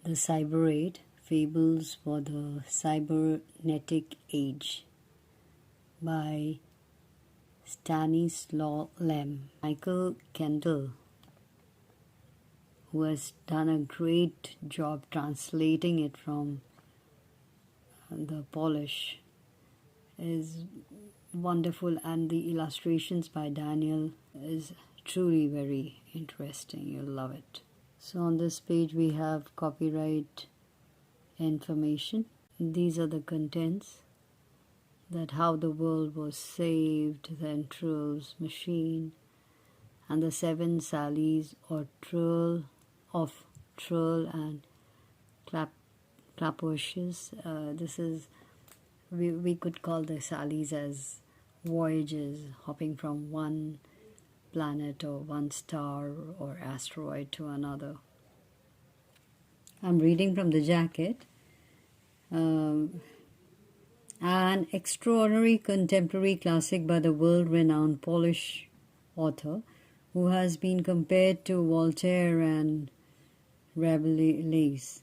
The Cyberiad, Fables for the Cybernetic Age by Stanislaw, Michael Kandel, who has done a great job translating it from the Polish, is wonderful, and the illustrations by Daniel is truly very interesting. You'll love it. So on this page we have copyright information. These are the contents: that how the world was saved, the intros, machine, and the 7 sallies or trull and clapwashes. This is, we could call the sallies as voyages, hopping from one planet or one star or asteroid to another. I'm reading from the jacket. An extraordinary contemporary classic by the world-renowned Polish author, who has been compared to Voltaire and Rabelais.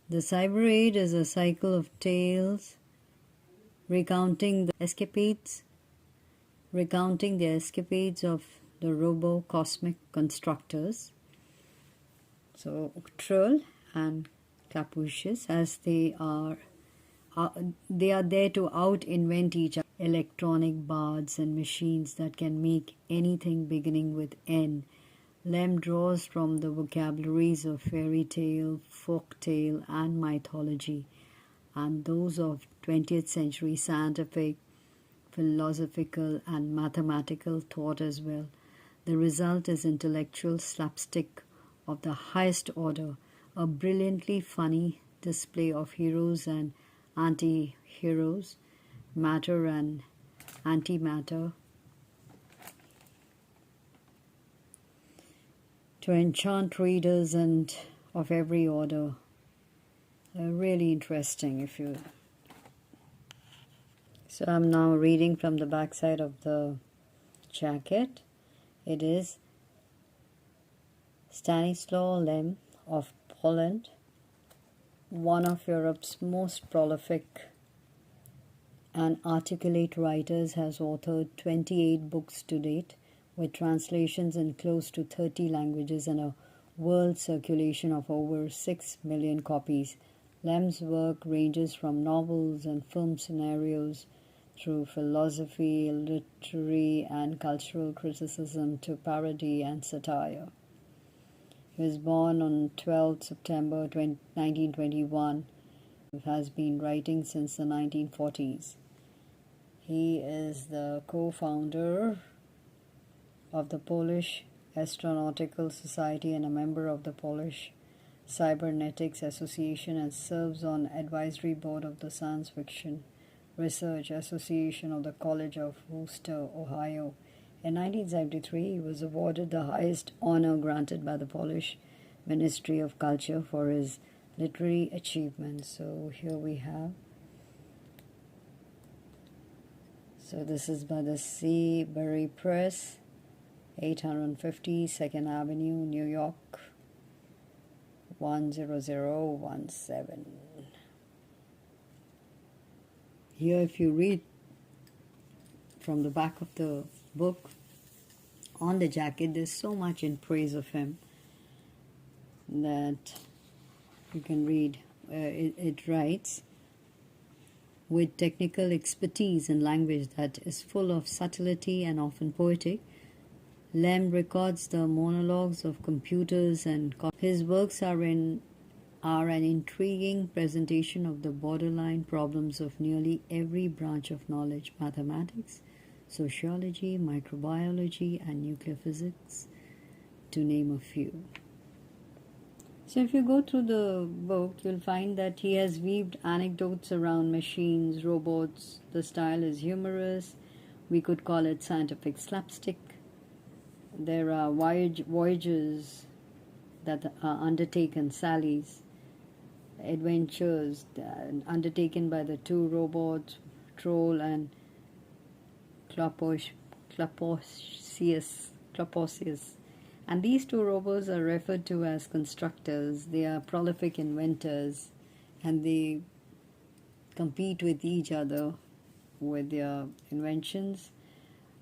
The Cyberiad is a cycle of tales recounting the escapades of the robo-cosmic constructors, so Trull and Clapwashes, as they are there to out-invent each other. Electronic bards and machines that can make anything beginning with N. Lem draws from the vocabularies of fairy tale, folk tale, and mythology, and those of 20th century scientific, philosophical, and mathematical thought as well. The result is intellectual slapstick of the highest order, a brilliantly funny display of heroes and anti-heroes, matter and antimatter, to enchant readers and of every order. Really interesting. So I'm now reading from the back side of the jacket. It is Stanislaw Lem of Poland, one of Europe's most prolific and articulate writers, has authored 28 books to date, with translations in close to 30 languages and a world circulation of over 6 million copies. Lem's work ranges from novels and film scenarios through philosophy, literary and cultural criticism to parody and satire. He was born on 12 September 1921. He has been writing since the 1940s. He is the co-founder of the Polish Astronautical Society and a member of the Polish Cybernetics Association, and serves on advisory board of the Science Fiction Research Association of the College of Wooster, Ohio. In 1973, he was awarded the highest honor granted by the Polish Ministry of Culture for his literary achievements. So here we have. So this is by the Cyberiad Press, 850 2nd Avenue, New York, 10017. Here, if you read from the back of the book, on the jacket, there's so much in praise of him that you can read. It writes, with technical expertise in language that is full of subtlety and often poetic, Lem records the monologues of computers, and his works are an intriguing presentation of the borderline problems of nearly every branch of knowledge: mathematics, sociology, microbiology, and nuclear physics, to name a few. So if you go through the book, you'll find that he has weaved anecdotes around machines, robots. The style is humorous. We could call it scientific slapstick. There are voyages that are undertaken, sallies, adventures undertaken by the 2 robots, Troll and Clapwashes, And these two robots are referred to as constructors. They are prolific inventors, and they compete with each other with their inventions.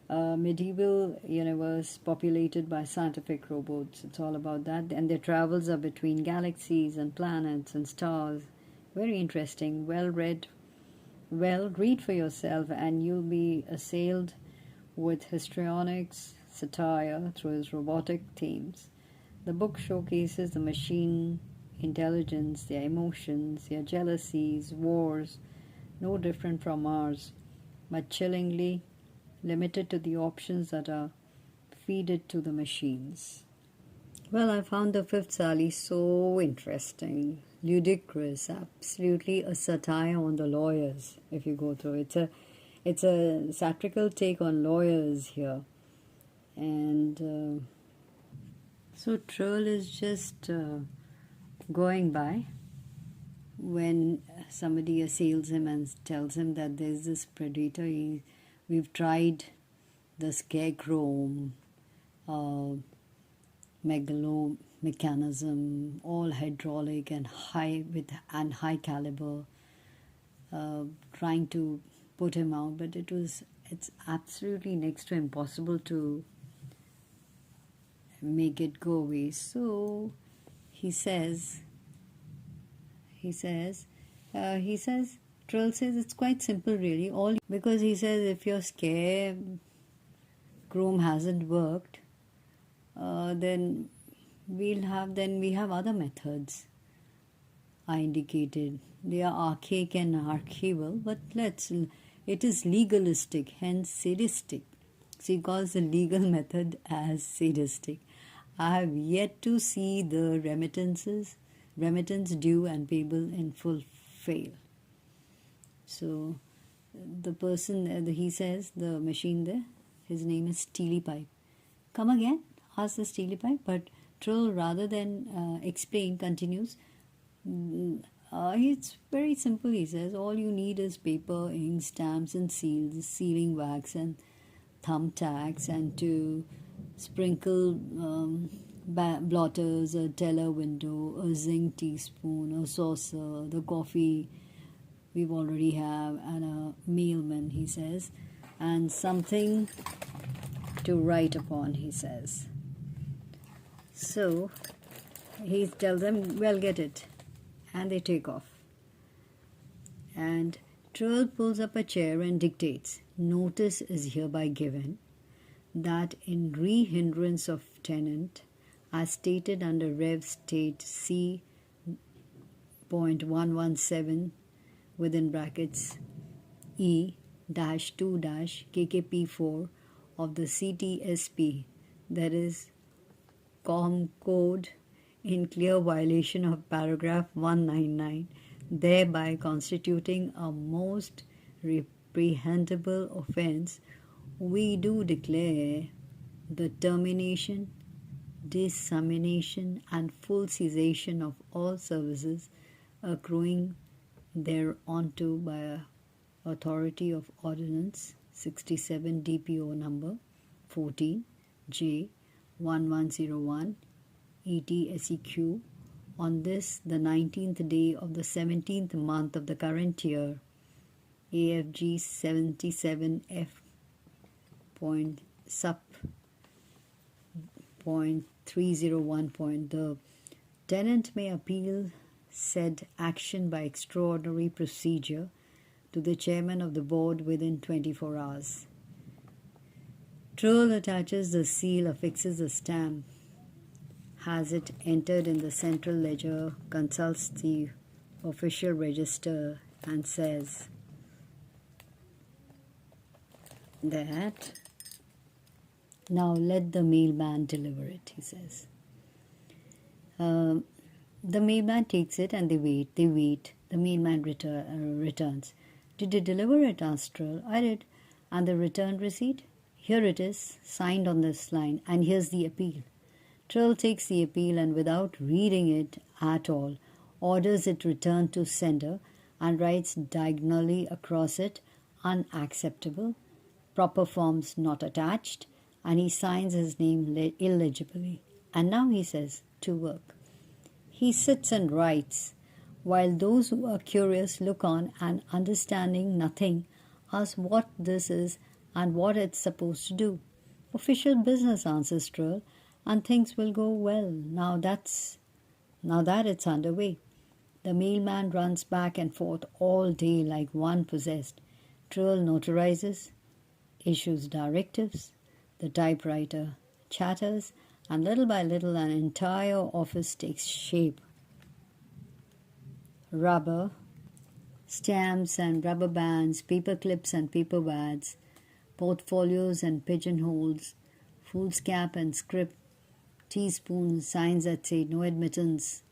A medieval universe populated by scientific robots. It's all about that. And their travels are between galaxies and planets and stars. Very interesting. Read for yourself, and you'll be assailed with histrionics, satire through his robotic themes. The book showcases the machine intelligence, their emotions, their jealousies, wars, no different from ours, but chillingly limited to the options that are fed to the machines. Well, I found the fifth Sally so interesting, ludicrous, absolutely a satire on the lawyers. If you go through it's a satirical take on lawyers here, and so Troll is just going by when somebody assails him and tells him that there's this predator. We've tried the scarecrow, megalomechanism, all hydraulic and high caliber, trying to put him out, but it's absolutely next to impossible to make it go away. So he says, Troll says it's quite simple really. Because he says if your scare chrome hasn't worked, then we have other methods. I indicated they are archaic and archival, but it is legalistic, hence sadistic. So he calls the legal method as sadistic. I have yet to see the remittance due and payable in full fail. So the person, he says, the machine there, his name is Steely Pipe. Come again, asks the Steely Pipe, but Troll, rather than explain, continues. It's very simple, he says. All you need is paper, ink, stamps and seals, sealing wax and thumbtacks, and to sprinkle blotters, a teller window, a zinc teaspoon, a saucer, the coffee we already have, and a mailman, he says, and something to write upon, he says. So he tells them, well, get it. And they take off. And Troll pulls up a chair and dictates, notice is hereby given that in re-hindrance of tenant, as stated under Rev State C.117 within brackets E-2-KKP4 of the CTSP, that is Com Code, in clear violation of paragraph 199, thereby constituting a most reprehensible offence, we do declare the termination, dissemination and full cessation of all services accruing thereunto by authority of Ordinance 67 DPO number 14 J 1101 ETSEQ on this the 19th day of the 17th month of the current year, AFG 77F point sub point 301. The tenant may appeal said action by extraordinary procedure to the chairman of the board within 24 hours. Troll attaches the seal, affixes the stamp, has it entered in the central ledger, consults the official register and says that now let the mailman deliver it, he says. The mailman takes it and they wait. The mailman returns. Did you deliver it? Asked Troll. I did. And the return receipt? Here it is, signed on this line, and here's the appeal. Troll takes the appeal and without reading it at all, orders it returned to sender and writes diagonally across it, unacceptable, proper forms not attached, and he signs his name illegibly. And now he says, to work. He sits and writes, while those who are curious look on and, understanding nothing, ask what this is and what it's supposed to do. Official business, answers Trill, and things will go well now that it's underway. The mailman runs back and forth all day like one possessed. Trill notarizes, issues directives, the typewriter chatters, and little by little an entire office takes shape. Rubber, stamps and rubber bands, paper clips and paper wads, portfolios and pigeonholes, foolscap and script, teaspoons, signs that say no admittance,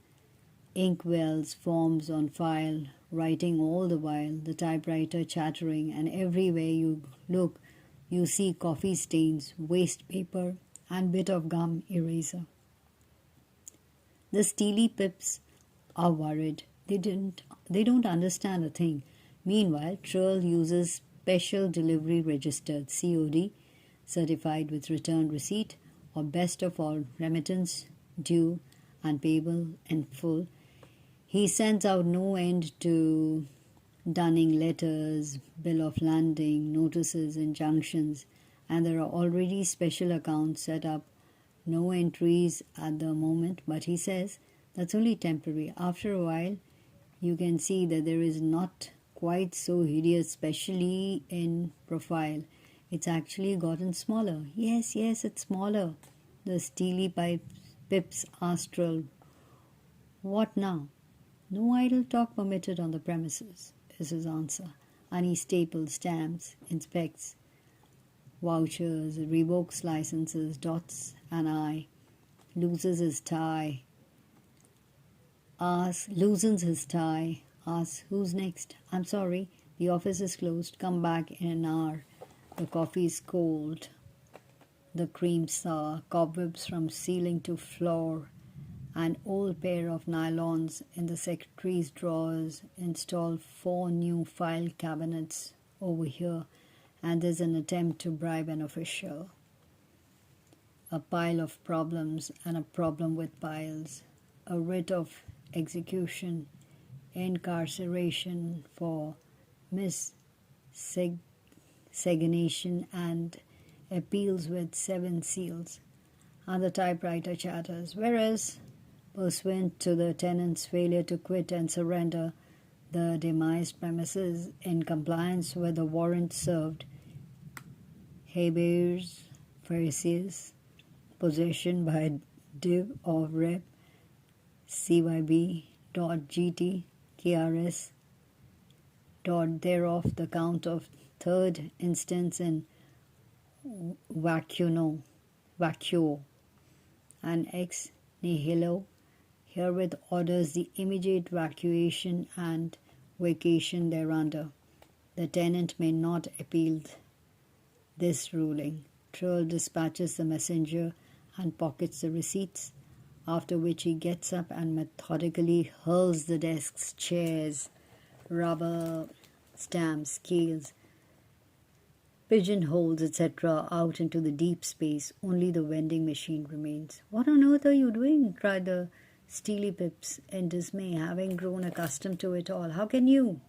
inkwells, forms on file, writing all the while, the typewriter chattering, and everywhere you look, you see coffee stains, waste paper, and bit of gum eraser. The steely pips are worried. They don't understand a thing. Meanwhile, Trill uses special delivery registered COD, certified with return receipt, or best of all, remittance, due, and payable in full. He sends out no end to dunning letters, bill of landing, notices, injunctions, and there are already special accounts set up. No entries at the moment, but he says that's only temporary. After a while, you can see that there is not quite so hideous, especially in profile. It's actually gotten smaller. Yes, it's smaller. The steely pips asked Trill, what now? No idle talk permitted on the premises, is his answer. And he staples, stamps, inspects, vouchers, revokes licenses, dots an I, loosens his tie, asks, who's next? I'm sorry, the office is closed. Come back in an hour. The coffee is cold. The cream sour, cobwebs from ceiling to floor. An old pair of nylons in the secretary's drawers. Install 4 new file cabinets over here, and there's an attempt to bribe an official. A pile of problems and a problem with piles. A writ of execution, incarceration for miscegenation, and appeals with 7 seals. And the typewriter chatters, whereas, pursuant to the tenant's failure to quit and surrender the demised premises in compliance with the warrant served, habeas corpus, possession by div of rep cyb.gt krs thereof the count of third instance in vacuo and ex nihilo herewith orders the immediate evacuation and vacation thereunder. The tenant may not appeal this ruling. Trill dispatches the messenger and pockets the receipts, after which he gets up and methodically hurls the desks, chairs, rubber stamps, scales, pigeonholes, etc. out into the deep space. Only the vending machine remains. What on earth are you doing? Cried the steely pips in dismay, having grown accustomed to it all. How can you?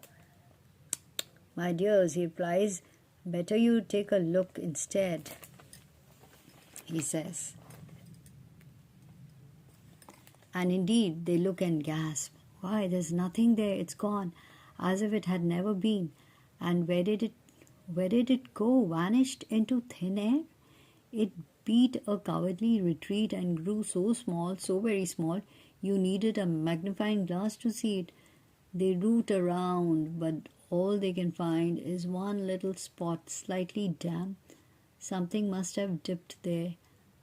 My dears, he replies, better you take a look instead, he says. And indeed, they look and gasp. Why, there's nothing there. It's gone, as if it had never been. And where did it go? Vanished into thin air? It beat a cowardly retreat and grew so small, so very small, you needed a magnifying glass to see it. They root around, but all they can find is one little spot, slightly damp. Something must have dipped there.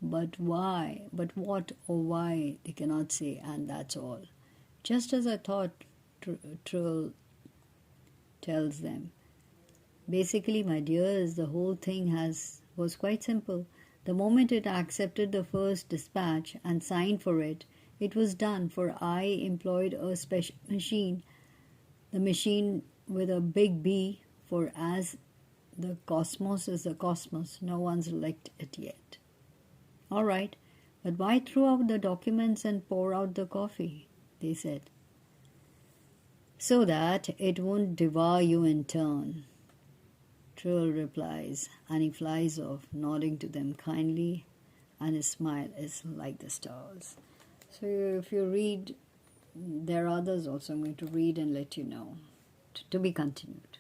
But why? But what or why? They cannot say, and that's all. Just as I thought, Trill tells them. Basically, my dears, the whole thing was quite simple. The moment it accepted the first dispatch and signed for it, it was done, for I employed a special machine. The machine with a big B, for as the cosmos is the cosmos, no one's licked it yet. All right, But why throw out the documents and pour out the coffee? They said. So that it won't devour you in turn. Trull replies, and he flies off, nodding to them kindly, and his smile is like the stars. So if you read, there are others also I'm going to read and let you know. To be continued.